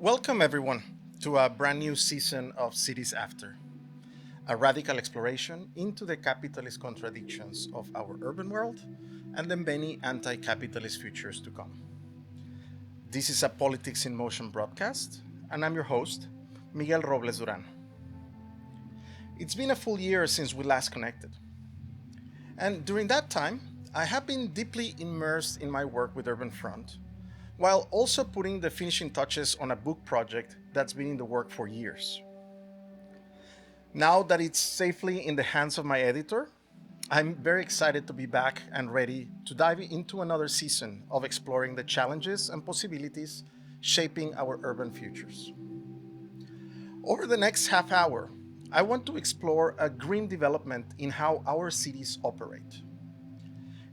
Welcome, everyone, to a brand new season of Cities After, a radical exploration into the capitalist contradictions of our urban world and the many anti capitalist futures to come. This is a Politics in Motion broadcast, and I'm your host, Miguel Robles-Durán. It's been a full year since we last connected, and during that time, I have been deeply immersed in my work with Urban Front, while also putting the finishing touches on a book project that's been in the work for years. Now that it's safely in the hands of my editor, I'm very excited to be back and ready to dive into another season of exploring the challenges and possibilities shaping our urban futures. Over the next half hour, I want to explore a green development in how our cities operate,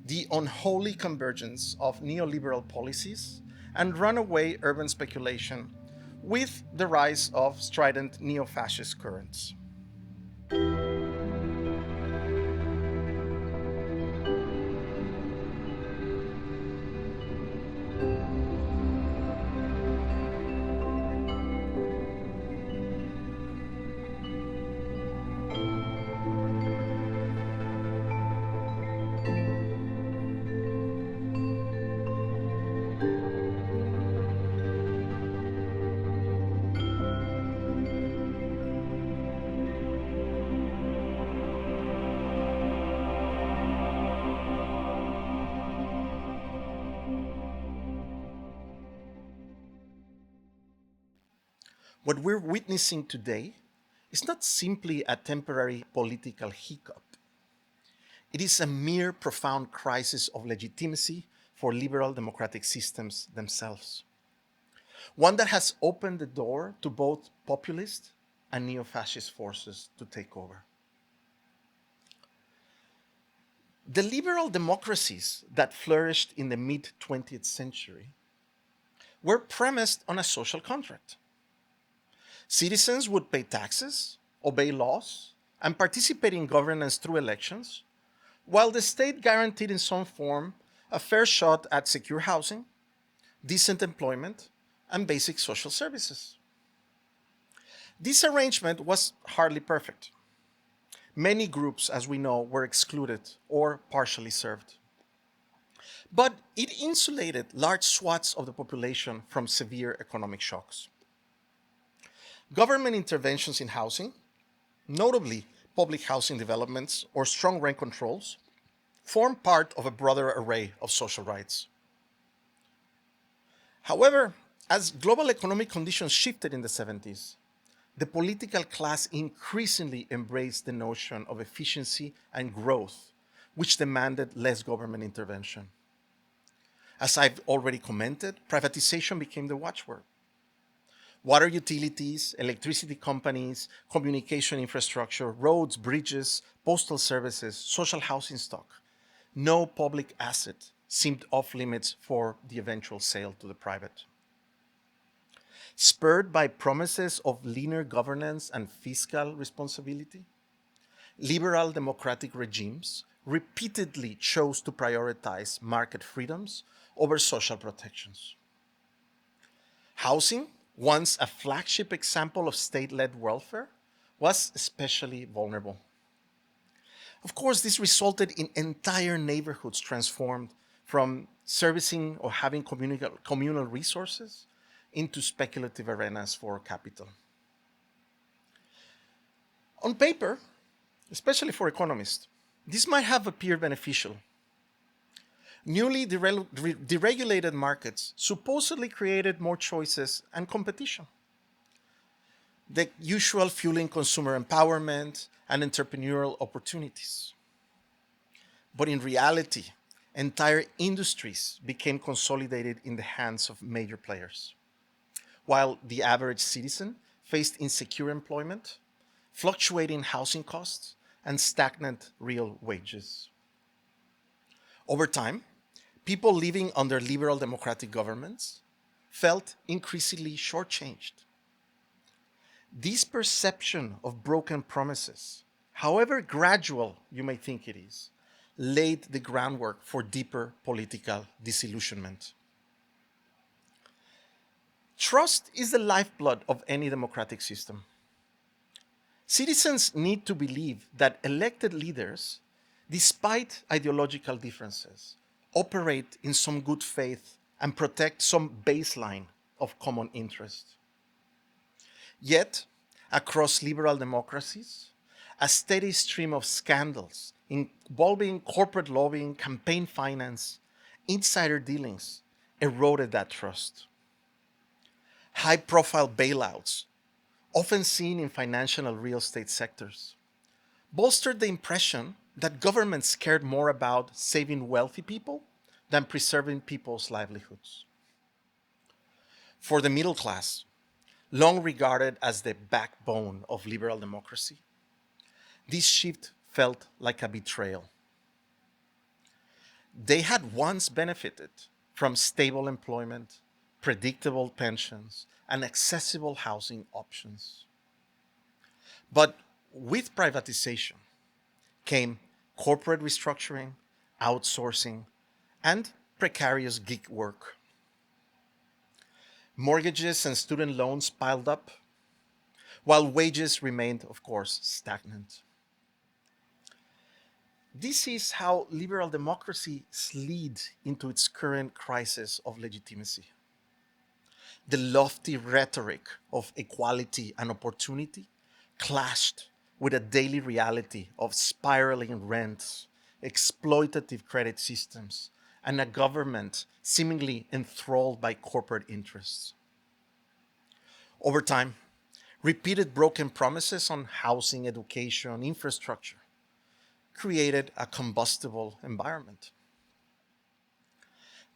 the unholy convergence of neoliberal policies and runaway urban speculation with the rise of strident neo-fascist currents. What we're witnessing today is not simply a temporary political hiccup. It is a mere profound crisis of legitimacy for liberal democratic systems themselves. One that has opened the door to both populist and neo-fascist forces to take over. The liberal democracies that flourished in the mid 20th century were premised on a social contract. Citizens would pay taxes, obey laws, and participate in governance through elections, while the state guaranteed in some form a fair shot at secure housing, decent employment, and basic social services. This arrangement was hardly perfect. Many groups, as we know, were excluded or partially served. But it insulated large swaths of the population from severe economic shocks. Government interventions in housing, notably public housing developments or strong rent controls, form part of a broader array of social rights. However, as global economic conditions shifted in the 70s, the political class increasingly embraced the notion of efficiency and growth, which demanded less government intervention. As I've already commented, privatization became the watchword. Water utilities, electricity companies, communication infrastructure, roads, bridges, postal services, social housing stock. No public asset seemed off limits for the eventual sale to the private. Spurred by promises of leaner governance and fiscal responsibility, liberal democratic regimes repeatedly chose to prioritize market freedoms over social protections. Housing, once a flagship example of state-led welfare, was especially vulnerable. Of course, this resulted in entire neighborhoods transformed from servicing or having communal resources into speculative arenas for capital. On paper, especially for economists, this might have appeared beneficial. Newly deregulated markets supposedly created more choices and competition, the usual fueling consumer empowerment and entrepreneurial opportunities. But in reality, entire industries became consolidated in the hands of major players, while the average citizen faced insecure employment, fluctuating housing costs, and stagnant real wages. Over time, people living under liberal democratic governments felt increasingly shortchanged. This perception of broken promises, however gradual you may think it is, laid the groundwork for deeper political disillusionment. Trust is the lifeblood of any democratic system. Citizens need to believe that elected leaders, despite ideological differences, operate in some good faith and protect some baseline of common interest. Yet, across liberal democracies, a steady stream of scandals involving corporate lobbying, campaign finance, insider dealings eroded that trust. High profile bailouts, often seen in financial and real estate sectors, bolstered the impression that governments cared more about saving wealthy people than preserving people's livelihoods. For the middle class, long regarded as the backbone of liberal democracy, this shift felt like a betrayal. They had once benefited from stable employment, predictable pensions, and accessible housing options. But with privatization came corporate restructuring, outsourcing, and precarious gig work. Mortgages and student loans piled up, while wages remained, of course, stagnant. This is how liberal democracy slid into its current crisis of legitimacy. The lofty rhetoric of equality and opportunity clashed with a daily reality of spiraling rents, exploitative credit systems, and a government seemingly enthralled by corporate interests. Over time, repeated broken promises on housing, education, infrastructure created a combustible environment.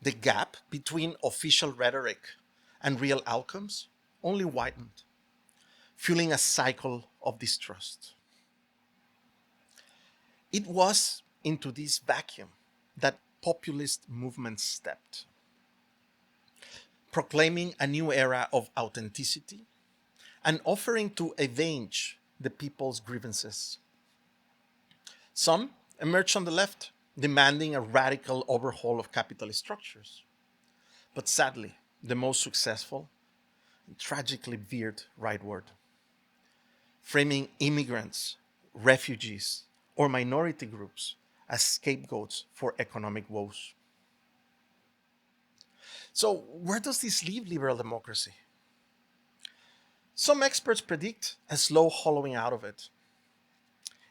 The gap between official rhetoric and real outcomes only widened, fueling a cycle of distrust. It was into this vacuum that populist movements stepped, proclaiming a new era of authenticity and offering to avenge the people's grievances. Some emerged on the left, demanding a radical overhaul of capitalist structures. But sadly, the most successful tragically veered rightward, framing immigrants, refugees, or minority groups as scapegoats for economic woes. So, where does this leave liberal democracy? Some experts predict a slow hollowing out of it,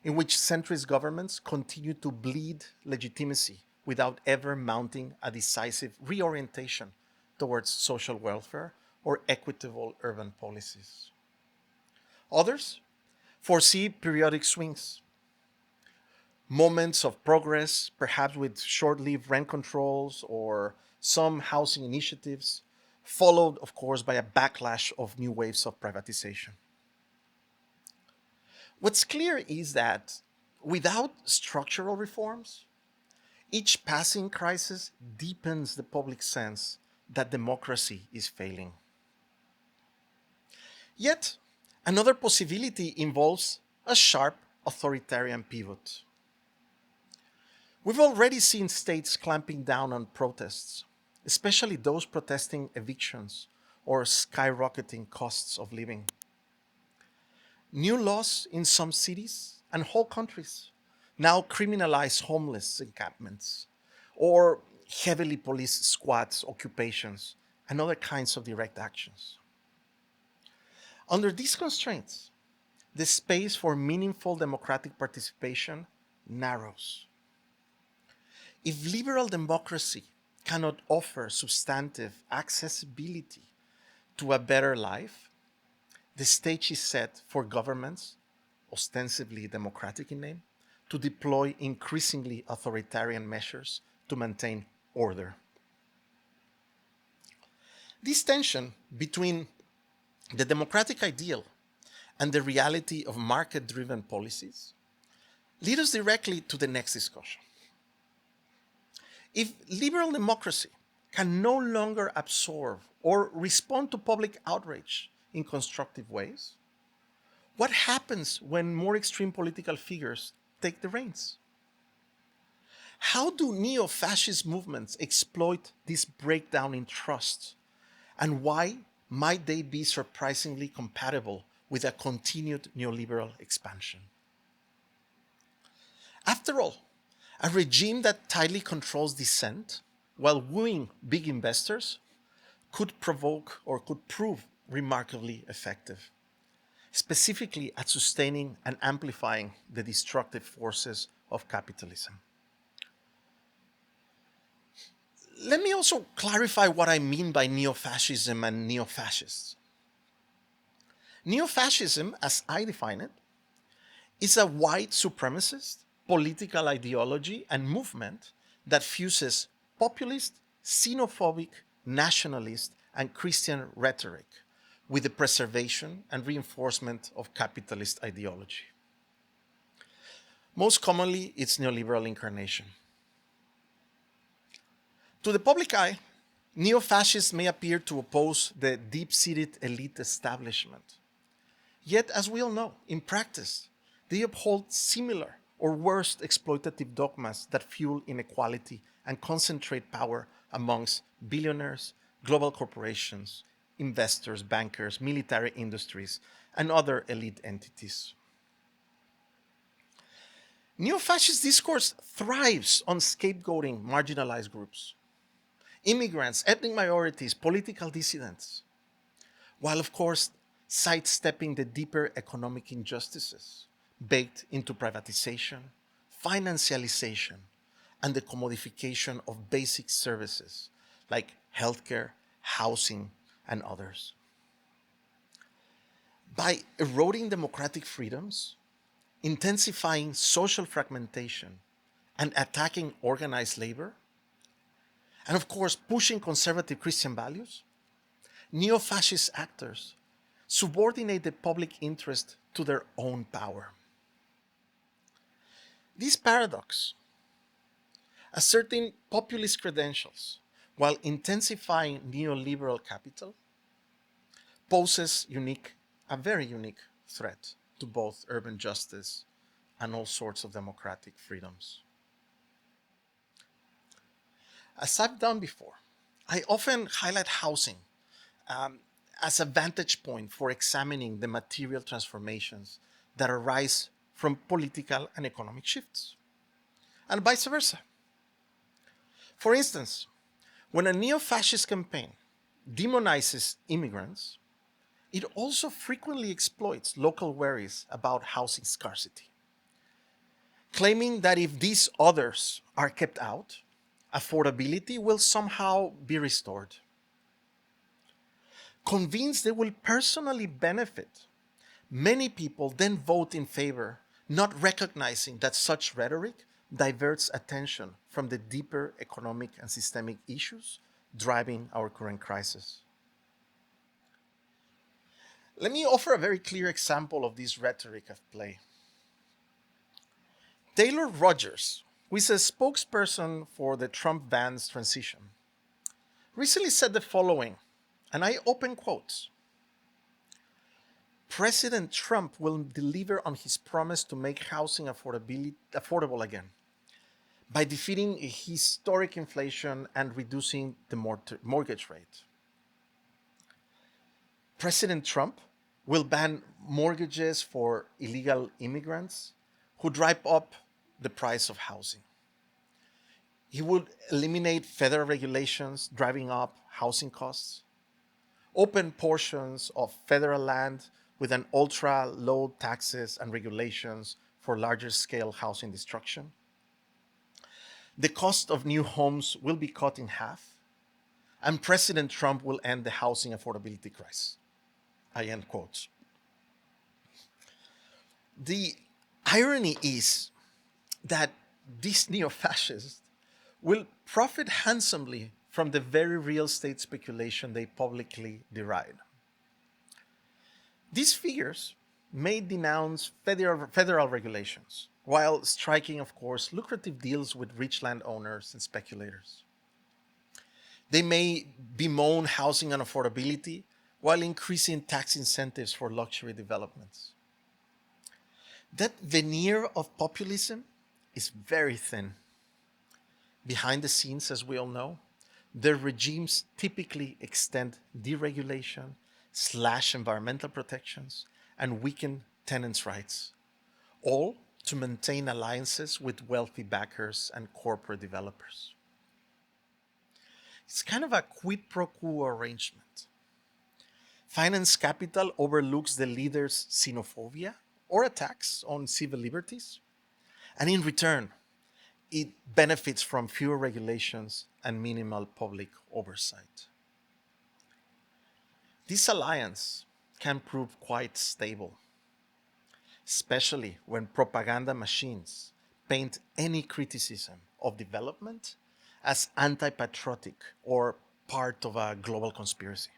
in which centrist governments continue to bleed legitimacy without ever mounting a decisive reorientation towards social welfare or equitable urban policies. Others foresee periodic swings, moments of progress, perhaps with short lived rent controls or some housing initiatives, followed, of course, by a backlash of new waves of privatization. What's clear is that without structural reforms, each passing crisis deepens the public sense that democracy is failing. Yet, another possibility involves a sharp authoritarian pivot. We've already seen states clamping down on protests, especially those protesting evictions or skyrocketing costs of living. New laws in some cities and whole countries now criminalize homeless encampments or heavily policed squats, occupations, and other kinds of direct actions. Under these constraints, the space for meaningful democratic participation narrows. If liberal democracy cannot offer substantive accessibility to a better life, the stage is set for governments, ostensibly democratic in name, to deploy increasingly authoritarian measures to maintain order. This tension between the democratic ideal and the reality of market driven policies lead us directly to the next discussion. If liberal democracy can no longer absorb or respond to public outrage in constructive ways, what happens when more extreme political figures take the reins? How do neo-fascist movements exploit this breakdown in trust? And why might they be surprisingly compatible with a continued neoliberal expansion? After all, a regime that tightly controls dissent while wooing big investors could provoke or could prove remarkably effective, specifically at sustaining and amplifying the destructive forces of capitalism. Let me also clarify what I mean by neo-fascism and neo-fascists. Neo-fascism, as I define it, is a white supremacist political ideology and movement that fuses populist, xenophobic, nationalist, and Christian rhetoric with the preservation and reinforcement of capitalist ideology. Most commonly, it's neoliberal incarnation. To the public eye, neo-fascists may appear to oppose the deep-seated elite establishment. Yet, as we all know, in practice, they uphold similar or worse exploitative dogmas that fuel inequality and concentrate power amongst billionaires, global corporations, investors, bankers, military industries, and other elite entities. Neo-fascist discourse thrives on scapegoating marginalized groups, immigrants, ethnic minorities, political dissidents, while of course sidestepping the deeper economic injustices baked into privatization, financialization, and the commodification of basic services like healthcare, housing, and others. By eroding democratic freedoms, intensifying social fragmentation, and attacking organized labor, and of course pushing conservative Christian values, neo-fascist actors subordinate the public interest to their own power. This paradox, asserting populist credentials while intensifying neoliberal capital, poses a very unique threat to both urban justice and all sorts of democratic freedoms. As I've done before, I often highlight housing as a vantage point for examining the material transformations that arise from political and economic shifts, and vice versa. For instance, when a neo-fascist campaign demonizes immigrants, it also frequently exploits local worries about housing scarcity, claiming that if these others are kept out, affordability will somehow be restored. Convinced they will personally benefit, many people then vote in favor, not recognizing that such rhetoric diverts attention from the deeper economic and systemic issues driving our current crisis. Let me offer a very clear example of this rhetoric at play. Taylor Rogers, who is a spokesperson for the Trump-Vance transition, recently said the following, and I open quotes: President Trump will deliver on his promise to make housing affordable again by defeating historic inflation and reducing the mortgage rate. President Trump will ban mortgages for illegal immigrants who drive up the price of housing. He would eliminate federal regulations driving up housing costs, open portions of federal land with an ultra-low taxes and regulations for larger scale housing destruction. The cost of new homes will be cut in half, and President Trump will end the housing affordability crisis. I end quotes. The irony is that these neo-fascists will profit handsomely from the very real estate speculation they publicly deride. These figures may denounce federal regulations, while striking, of course, lucrative deals with rich landowners and speculators. They may bemoan housing and affordability while increasing tax incentives for luxury developments. That veneer of populism is very thin. Behind the scenes, as we all know, their regimes typically extend deregulation slash environmental protections, and weaken tenants' rights, all to maintain alliances with wealthy backers and corporate developers. It's kind of a quid pro quo arrangement. Finance capital overlooks the leader's xenophobia or attacks on civil liberties, and in return, it benefits from fewer regulations and minimal public oversight. This alliance can prove quite stable, especially when propaganda machines paint any criticism of development as anti patriotic or part of a global conspiracy.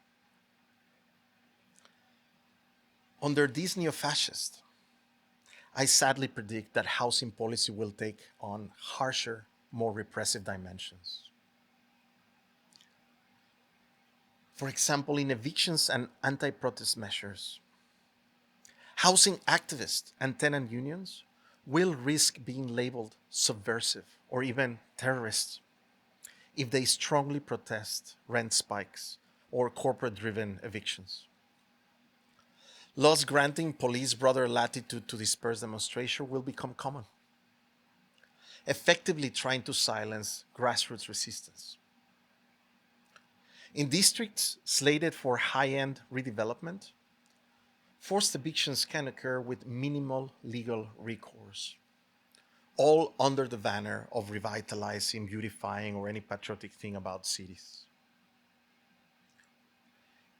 Under this neo fascist, I sadly predict that housing policy will take on harsher, more repressive dimensions. For example, in evictions and anti protest measures, housing activists and tenant unions will risk being labeled subversive or even terrorists if they strongly protest rent spikes or corporate driven evictions. Laws granting police broader latitude to disperse demonstration will become common, effectively trying to silence grassroots resistance. In districts slated for high end redevelopment, forced evictions can occur with minimal legal recourse, all under the banner of revitalizing, beautifying, or any patriotic thing about cities.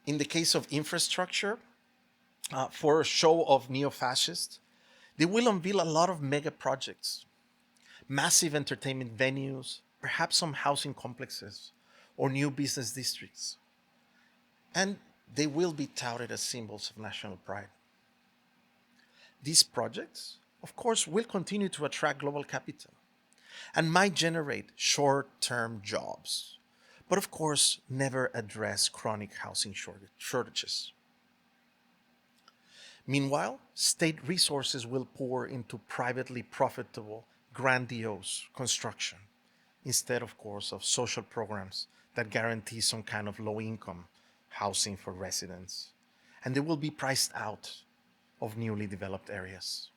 In the case of infrastructure, for a show of neo fascists, they will unveil a lot of mega projects, massive entertainment venues, perhaps some housing complexes, or new business districts. And they will be touted as symbols of national pride. These projects, of course, will continue to attract global capital and might generate short term jobs, but of course, never address chronic housing shortages. Meanwhile, state resources will pour into privately profitable, grandiose construction, instead, of course, of social programs that guarantee some kind of low income housing for residents. And they will be priced out of newly developed areas.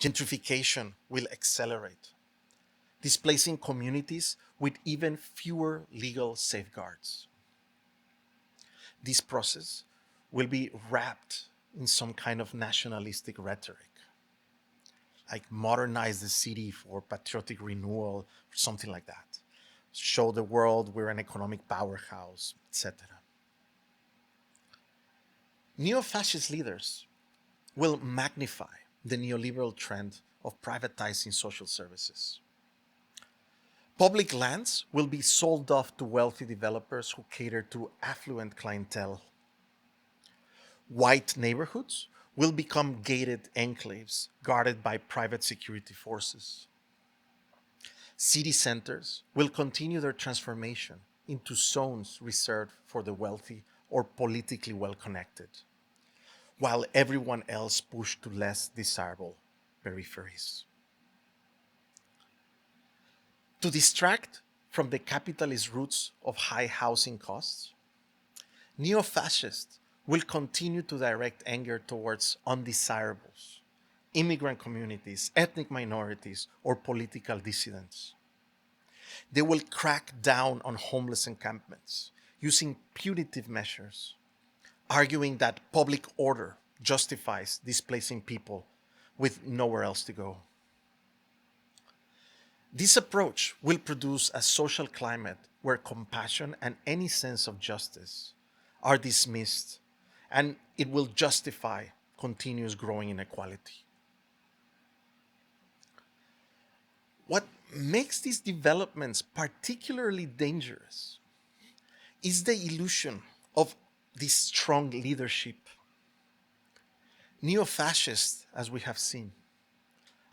Gentrification will accelerate, displacing communities with even fewer legal safeguards. This process will be wrapped in some kind of nationalistic rhetoric, like modernize the city for patriotic renewal, or something like that. Show the world we're an economic powerhouse, etc. Neo-fascist leaders will magnify the neoliberal trend of privatizing social services. Public lands will be sold off to wealthy developers who cater to affluent clientele. White neighborhoods will become gated enclaves guarded by private security forces. City centers will continue their transformation into zones reserved for the wealthy or politically well connected, while everyone else pushed to less desirable peripheries. To distract from the capitalist roots of high housing costs, neo fascists will continue to direct anger towards undesirables, immigrant communities, ethnic minorities, or political dissidents. They will crack down on homeless encampments using punitive measures, arguing that public order justifies displacing people with nowhere else to go. This approach will produce a social climate where compassion and any sense of justice are dismissed, and it will justify continuous growing inequality. What makes these developments particularly dangerous is the illusion of this strong leadership. Neo fascists, as we have seen,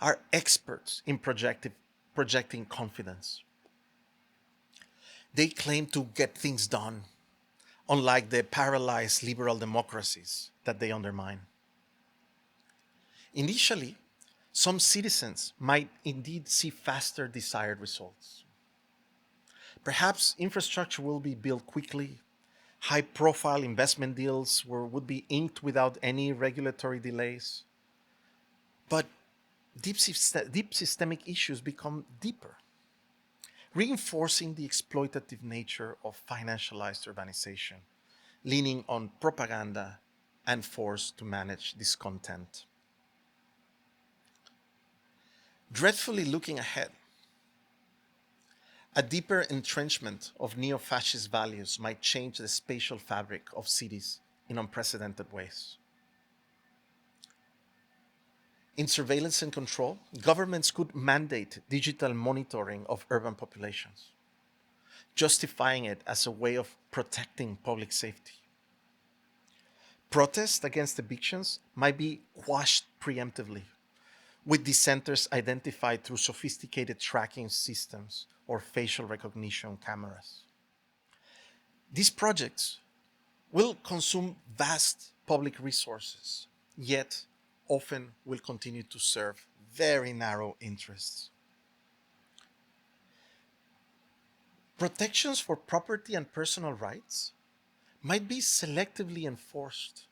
are experts in projecting confidence. They claim to get things done, unlike the paralyzed liberal democracies that they undermine. Initially, some citizens might indeed see faster desired results. Perhaps infrastructure will be built quickly, High-profile investment deals would be inked without any regulatory delays. But deep systemic issues become deeper, reinforcing the exploitative nature of financialized urbanization, leaning on propaganda and force to manage discontent. Dreadfully looking ahead, a deeper entrenchment of neo-fascist values might change the spatial fabric of cities in unprecedented ways. In surveillance and control, governments could mandate digital monitoring of urban populations, justifying it as a way of protecting public safety. Protests against evictions might be quashed preemptively, with dissenters identified through sophisticated tracking systems or facial recognition cameras. These projects will consume vast public resources, yet often will continue to serve very narrow interests. Protections for property and personal rights might be selectively enforced,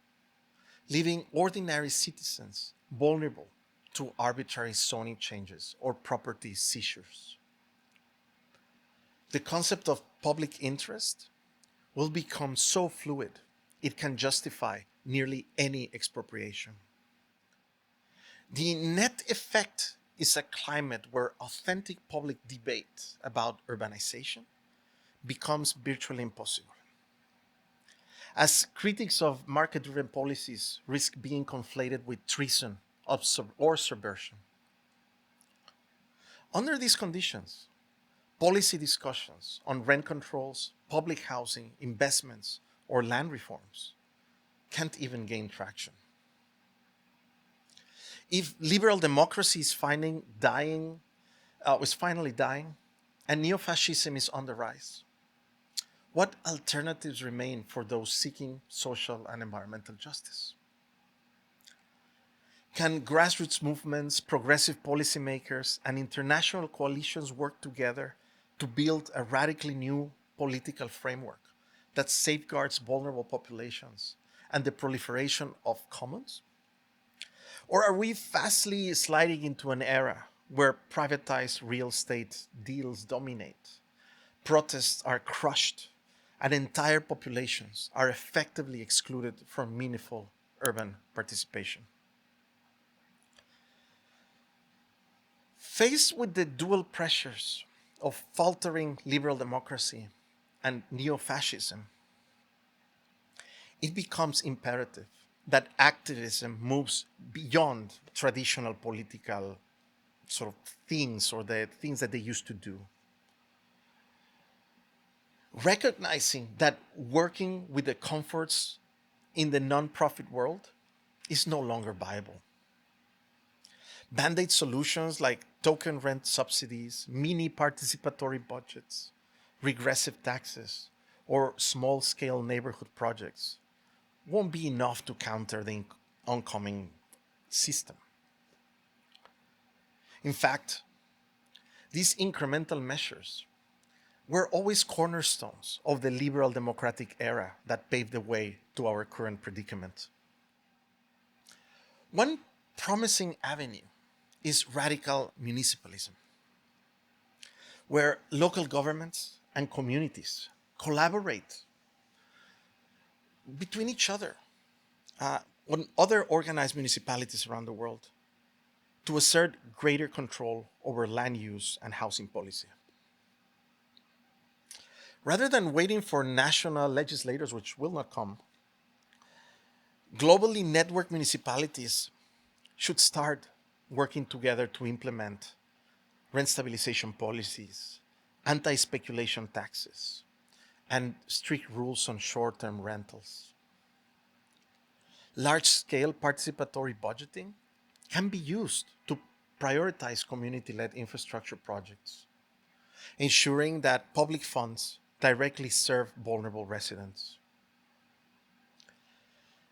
leaving ordinary citizens vulnerable to arbitrary zoning changes or property seizures. The concept of public interest will become so fluid it can justify nearly any expropriation. The net effect is a climate where authentic public debate about urbanization becomes virtually impossible, as critics of market-driven policies risk being conflated with treason or subversion. Under these conditions, policy discussions on rent controls, public housing, investments, or land reforms can't even gain traction. If liberal democracy is finally dying, and neo-fascism is on the rise, what alternatives remain for those seeking social and environmental justice? Can grassroots movements, progressive policymakers, and international coalitions work together to build a radically new political framework that safeguards vulnerable populations and the proliferation of commons? Or are we fastly sliding into an era where privatized real estate deals dominate, protests are crushed, and entire populations are effectively excluded from meaningful urban participation? Faced with the dual pressures of faltering liberal democracy and neo-fascism, it becomes imperative that activism moves beyond traditional political sort of things or the things that they used to do. Recognizing that working with the comforts in the nonprofit world is no longer viable. Band-aid solutions like token rent subsidies, mini participatory budgets, regressive taxes, or small-scale neighborhood projects won't be enough to counter the oncoming system. In fact, these incremental measures were always cornerstones of the liberal democratic era that paved the way to our current predicament. One promising avenue is radical municipalism, where local governments and communities collaborate between each other on other organized municipalities around the world to assert greater control over land use and housing policy. Rather than waiting for national legislators, which will not come, globally networked municipalities should start working together to implement rent stabilization policies, anti-speculation taxes, and strict rules on short-term rentals. Large-scale participatory budgeting can be used to prioritize community-led infrastructure projects, ensuring that public funds directly serve vulnerable residents.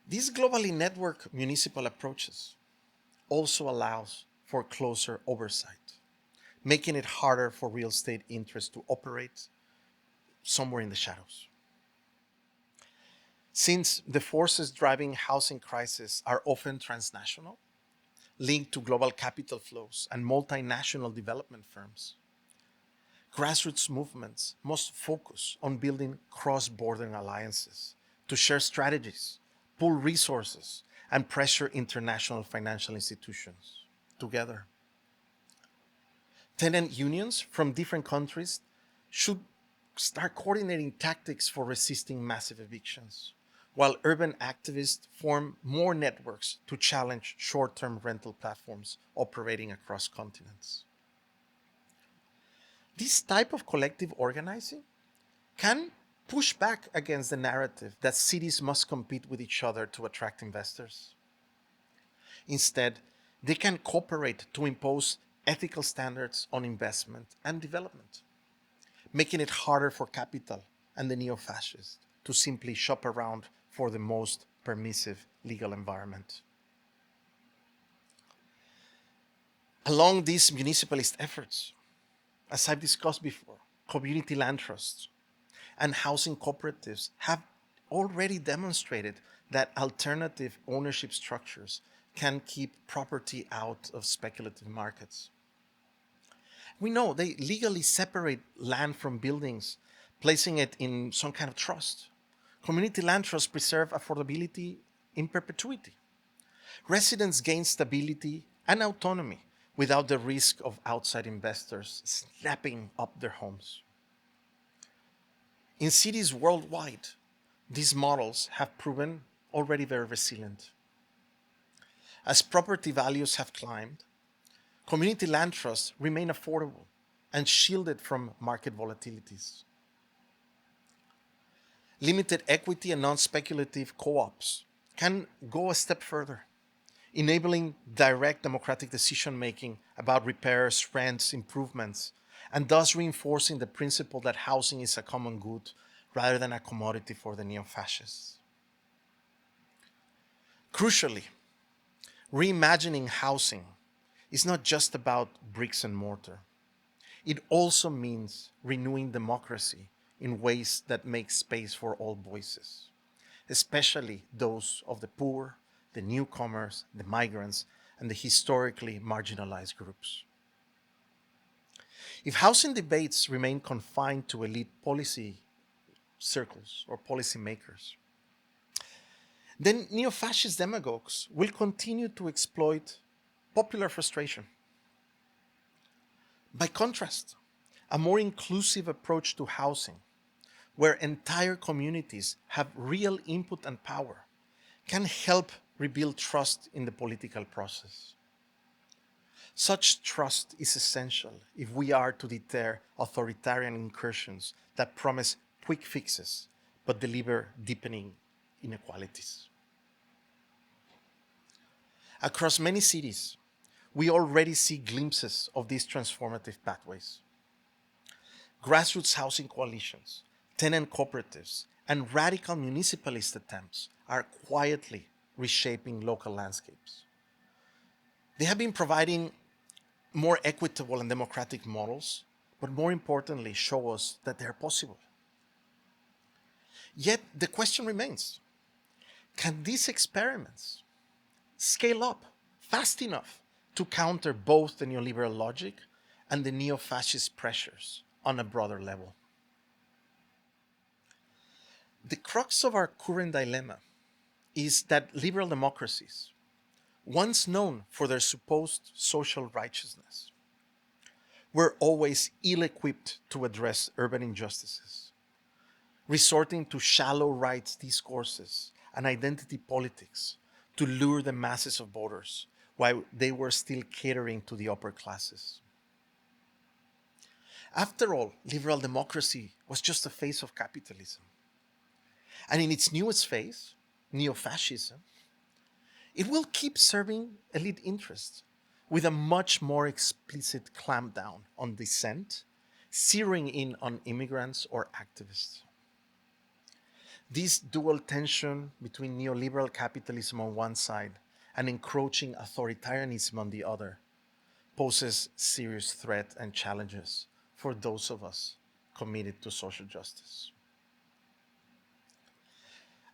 These globally networked municipal approaches also allows for closer oversight, making it harder for real estate interests to operate somewhere in the shadows. Since the forces driving housing crisis are often transnational, linked to global capital flows and multinational development firms, grassroots movements must focus on building cross-border alliances to share strategies, pool resources, and pressure international financial institutions together. Tenant unions from different countries should start coordinating tactics for resisting massive evictions, while urban activists form more networks to challenge short-term rental platforms operating across continents. This type of collective organizing can push back against the narrative that cities must compete with each other to attract investors. Instead, they can cooperate to impose ethical standards on investment and development, making it harder for capital and the neo-fascists to simply shop around for the most permissive legal environment. Along these municipalist efforts, as I've discussed before, community land trusts and housing cooperatives have already demonstrated that alternative ownership structures can keep property out of speculative markets. We know they legally separate land from buildings, placing it in some kind of trust. Community land trusts preserve affordability in perpetuity. Residents gain stability and autonomy without the risk of outside investors snapping up their homes. In cities worldwide, these models have proven already very resilient. As property values have climbed, community land trusts remain affordable and shielded from market volatilities. Limited equity and non-speculative co-ops can go a step further, enabling direct democratic decision-making about repairs, rents, improvements, and thus reinforcing the principle that housing is a common good rather than a commodity for the neo-fascists. Crucially, reimagining housing is not just about bricks and mortar. It also means renewing democracy in ways that make space for all voices, especially those of the poor, the newcomers, the migrants, and the historically marginalized groups. If housing debates remain confined to elite policy circles or policymakers, then neo-fascist demagogues will continue to exploit popular frustration. By contrast, a more inclusive approach to housing, where entire communities have real input and power, can help rebuild trust in the political process. Such trust is essential if we are to deter authoritarian incursions that promise quick fixes but deliver deepening inequalities. Across many cities, we already see glimpses of these transformative pathways. Grassroots housing coalitions, tenant cooperatives, and radical municipalist attempts are quietly reshaping local landscapes. They have been providing more equitable and democratic models, but more importantly, show us that they are possible. Yet the question remains, can these experiments scale up fast enough to counter both the neoliberal logic and the neo-fascist pressures on a broader level? The crux of our current dilemma is that liberal democracies, once known for their supposed social righteousness, were always ill-equipped to address urban injustices, resorting to shallow rights discourses and identity politics to lure the masses of voters while they were still catering to the upper classes. After all, liberal democracy was just a phase of capitalism. And in its newest phase, neo-fascism, it will keep serving elite interests with a much more explicit clampdown on dissent, zeroing in on immigrants or activists. This dual tension between neoliberal capitalism on one side and encroaching authoritarianism on the other poses serious threats and challenges for those of us committed to social justice.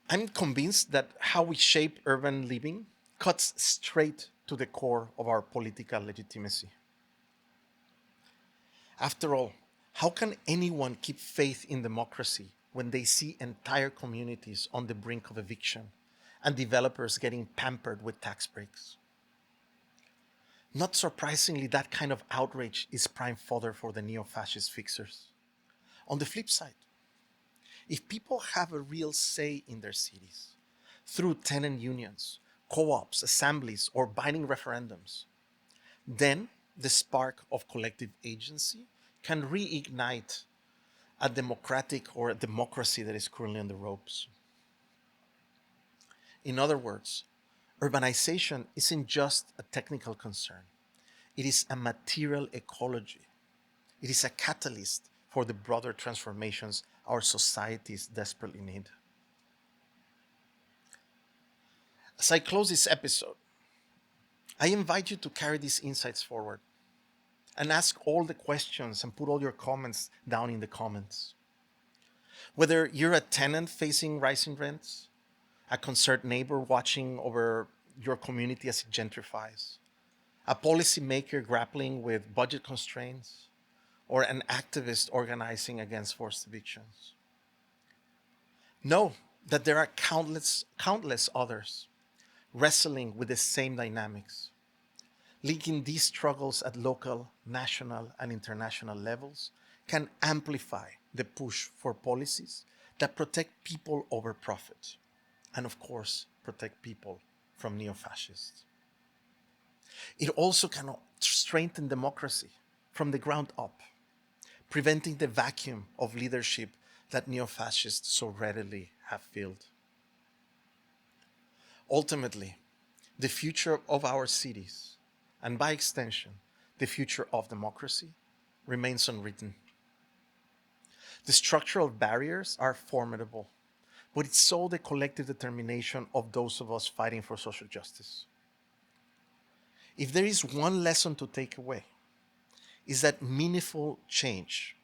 I'm convinced that how we shape urban living cuts straight to the core of our political legitimacy. After all, how can anyone keep faith in democracy when they see entire communities on the brink of eviction and developers getting pampered with tax breaks? Not surprisingly, that kind of outrage is prime fodder for the neo-fascist fixers. On the flip side, if people have a real say in their cities, through tenant unions, co-ops, assemblies, or binding referendums, then the spark of collective agency can reignite a democratic or a democracy that is currently on the ropes. In other words, urbanization isn't just a technical concern. It is a material ecology. It is a catalyst for the broader transformations our societies desperately need. As I close this episode, I invite you to carry these insights forward and ask all the questions and put all your comments down in the comments. Whether you're a tenant facing rising rents, a concerned neighbor watching over your community as it gentrifies, a policymaker grappling with budget constraints, or an activist organizing against forced evictions. Know that there are countless others wrestling with the same dynamics, linking these struggles at local, national, and international levels can amplify the push for policies that protect people over profit, and of course, protect people from neo-fascists. It also can strengthen democracy from the ground up, preventing the vacuum of leadership that neo-fascists so readily have filled. Ultimately, the future of our cities, and by extension, the future of democracy, remains unwritten. The structural barriers are formidable, but it's so the collective determination of those of us fighting for social justice. If there is one lesson to take away, is that meaningful change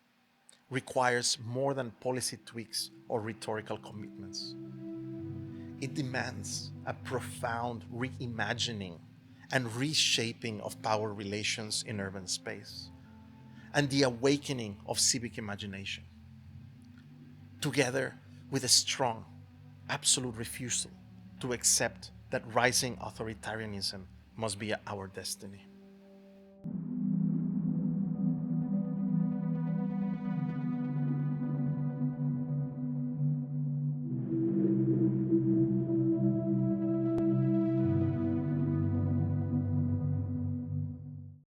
requires more than policy tweaks or rhetorical commitments. It demands a profound reimagining and reshaping of power relations in urban space, and the awakening of civic imagination, together with a strong, absolute refusal to accept that rising authoritarianism must be our destiny.